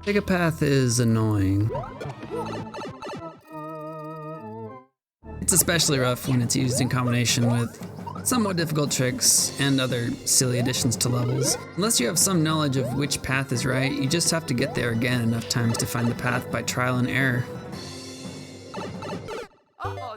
Pick a path is annoying. It's especially rough when it's used in combination with somewhat difficult tricks and other silly additions to levels. Unless you have some knowledge of which path is right, you just have to get there again enough times to find the path by trial and error.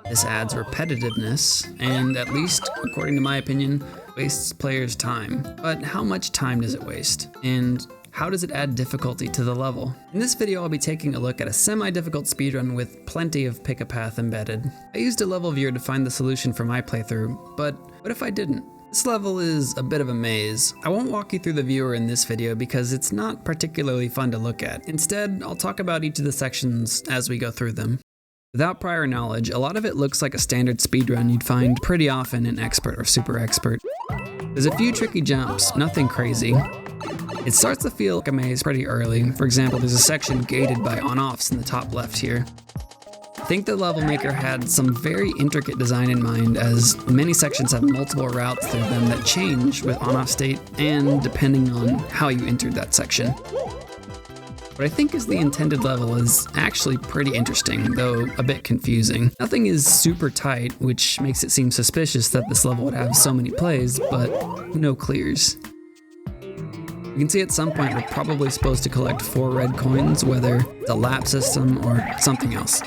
This adds repetitiveness, and at least, according to my opinion, wastes players' time. But how much time does it waste? And how does it add difficulty to the level? In this video, I'll be taking a look at a semi-difficult speedrun with plenty of pick a path embedded. I used a level viewer to find the solution for my playthrough, but what if I didn't? This level is a bit of a maze. I won't walk you through the viewer in this video because it's not particularly fun to look at. Instead, I'll talk about each of the sections as we go through them. Without prior knowledge, a lot of it looks like a standard speedrun you'd find pretty often in Expert or Super Expert. There's a few tricky jumps, nothing crazy. It starts to feel like a maze pretty early. For example, there's a section gated by on-offs in the top left here. I think the level maker had some very intricate design in mind, as many sections have multiple routes through them that change with on-off state and depending on how you entered that section. What I think is the intended level is actually pretty interesting, though a bit confusing. Nothing is super tight, which makes it seem suspicious that this level would have so many plays, but no clears. You can see at some point we're probably supposed to collect 4 red coins, whether it's a lap system or something else.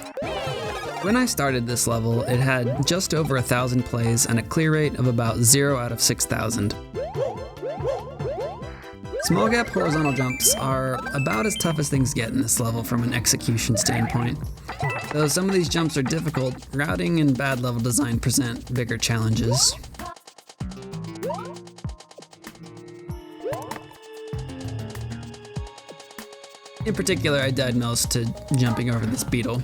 When I started this level, it had just over 1,000 plays and a clear rate of about 0 out of 6,000. Small gap horizontal jumps are about as tough as things get in this level from an execution standpoint. Though some of these jumps are difficult, routing and bad level design present bigger challenges. In particular, I died most to jumping over this beetle.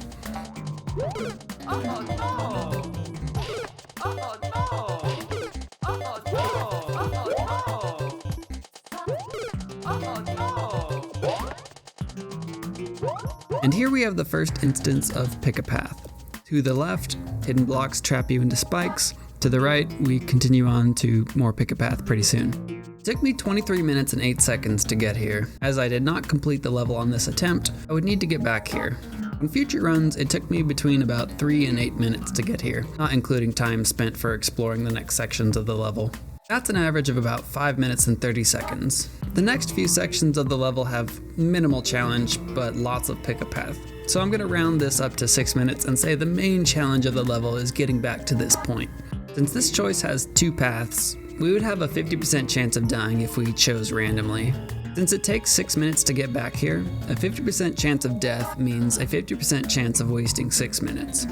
And here we have the first instance of pick a path. To the left, hidden blocks trap you into spikes. To the right, we continue on to more pick a path pretty soon. It took me 23 minutes and 8 seconds to get here. As I did not complete the level on this attempt, I would need to get back here. In future runs, it took me between about 3 and 8 minutes to get here, not including time spent for exploring the next sections of the level. That's an average of about 5 minutes and 30 seconds. The next few sections of the level have minimal challenge, but lots of pick a path. So I'm gonna round this up to 6 minutes and say the main challenge of the level is getting back to this point. Since this choice has 2 paths, we would have a 50% chance of dying if we chose randomly. Since it takes 6 minutes to get back here, a 50% chance of death means a 50% chance of wasting 6 minutes.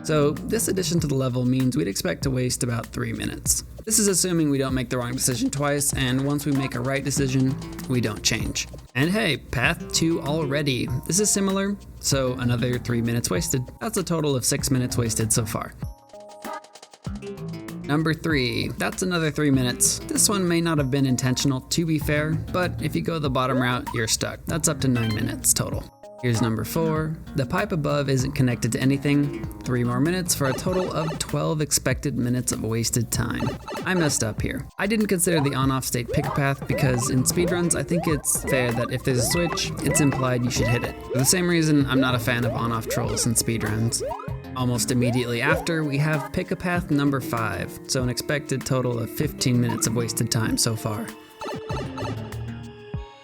So this addition to the level means we'd expect to waste about 3 minutes. This is assuming we don't make the wrong decision twice, and once we make a right decision, we don't change. And hey, path 2 already. This is similar, so another 3 minutes wasted. That's a total of 6 minutes wasted so far. Number 3, that's another 3 minutes. This one may not have been intentional, to be fair, but if you go the bottom route, you're stuck. That's up to 9 minutes total. Here's number 4. The pipe above isn't connected to anything. 3 more minutes for a total of 12 expected minutes of wasted time. I messed up here. I didn't consider the on-off state pick a path because in speedruns, I think it's fair that if there's a switch, it's implied you should hit it. For the same reason, I'm not a fan of on-off trolls in speedruns. Almost immediately after, we have pick a path number 5, so an expected total of 15 minutes of wasted time so far.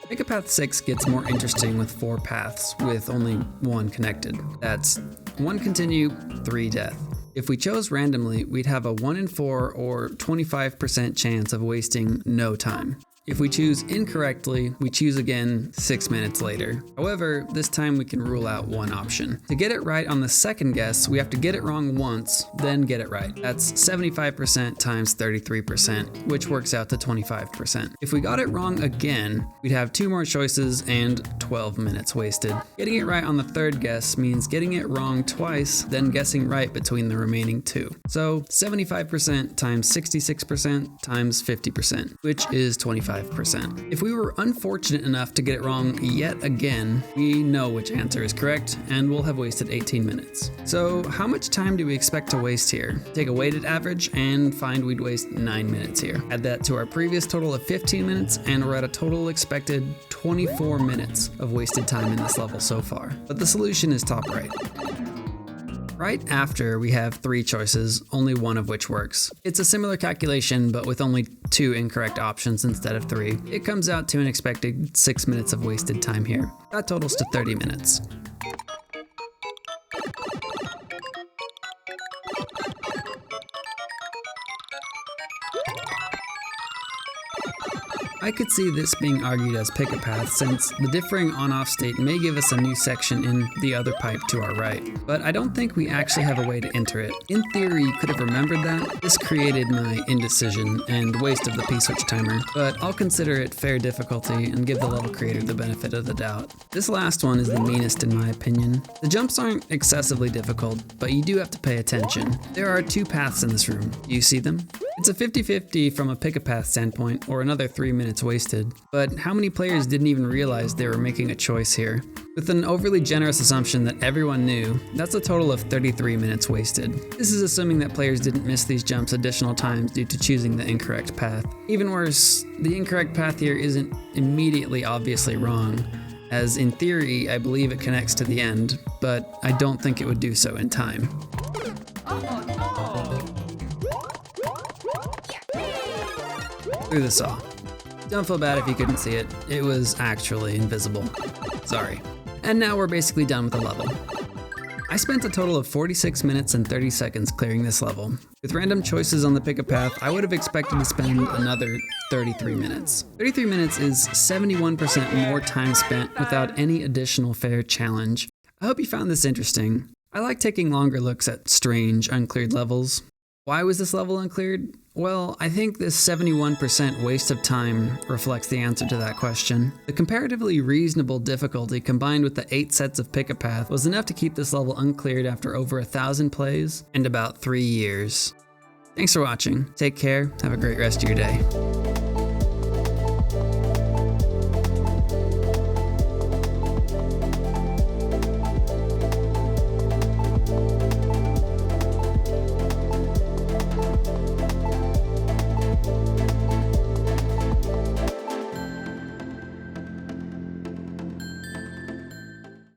Pick a path 6 gets more interesting with 4 paths, with only 1 connected. That's 1 continue, 3 death. If we chose randomly, we'd have a 1 in 4 or 25% chance of wasting no time. If we choose incorrectly, we choose again 6 minutes later. However, this time we can rule out 1 option. To get it right on the second guess, we have to get it wrong once, then get it right. That's 75% times 33%, which works out to 25%. If we got it wrong again, we'd have 2 more choices and 12 minutes wasted. Getting it right on the third guess means getting it wrong twice, then guessing right between the remaining 2. So 75% times 66% times 50%, which is 25%. If we were unfortunate enough to get it wrong yet again, we know which answer is correct, and we'll have wasted 18 minutes. So how much time do we expect to waste here? Take a weighted average and find we'd waste 9 minutes here. Add that to our previous total of 15 minutes, and we're at a total expected 24 minutes. of wasted time in this level so far, but the solution is top right. Right after, we have 3 choices, only one of which works. It's a similar calculation, but with only 2 incorrect options instead of 3. It comes out to an expected 6 minutes of wasted time here. That totals to 30 minutes. I could see this being argued as pick a path, since the differing on-off state may give us a new section in the other pipe to our right, but I don't think we actually have a way to enter it. In theory, you could have remembered that. This created my indecision and waste of the P-switch timer, but I'll consider it fair difficulty and give the level creator the benefit of the doubt. This last one is the meanest in my opinion. The jumps aren't excessively difficult, but you do have to pay attention. There are 2 paths in this room. Do you see them? It's a 50-50 from a pick-a-path standpoint, or another 3 minutes wasted. But how many players didn't even realize they were making a choice here? With an overly generous assumption that everyone knew, that's a total of 33 minutes wasted. This is assuming that players didn't miss these jumps additional times due to choosing the incorrect path. Even worse, the incorrect path here isn't immediately obviously wrong, as in theory I believe it connects to the end, but I don't think it would do so in time. Through the saw. Don't feel bad if you couldn't see it. It was actually invisible. Sorry. And now we're basically done with the level. I spent a total of 46 minutes and 30 seconds clearing this level. With random choices on the pick-a-path, I would have expected to spend another 33 minutes. 33 minutes is 71% more time spent without any additional fair challenge. I hope you found this interesting. I like taking longer looks at strange, uncleared levels. Why was this level uncleared? Well, I think this 71% waste of time reflects the answer to that question. The comparatively reasonable difficulty combined with the 8 sets of pick-a-path was enough to keep this level uncleared after over 1,000 plays and about 3 years. Thanks for watching. Take care. Have a great rest of your day.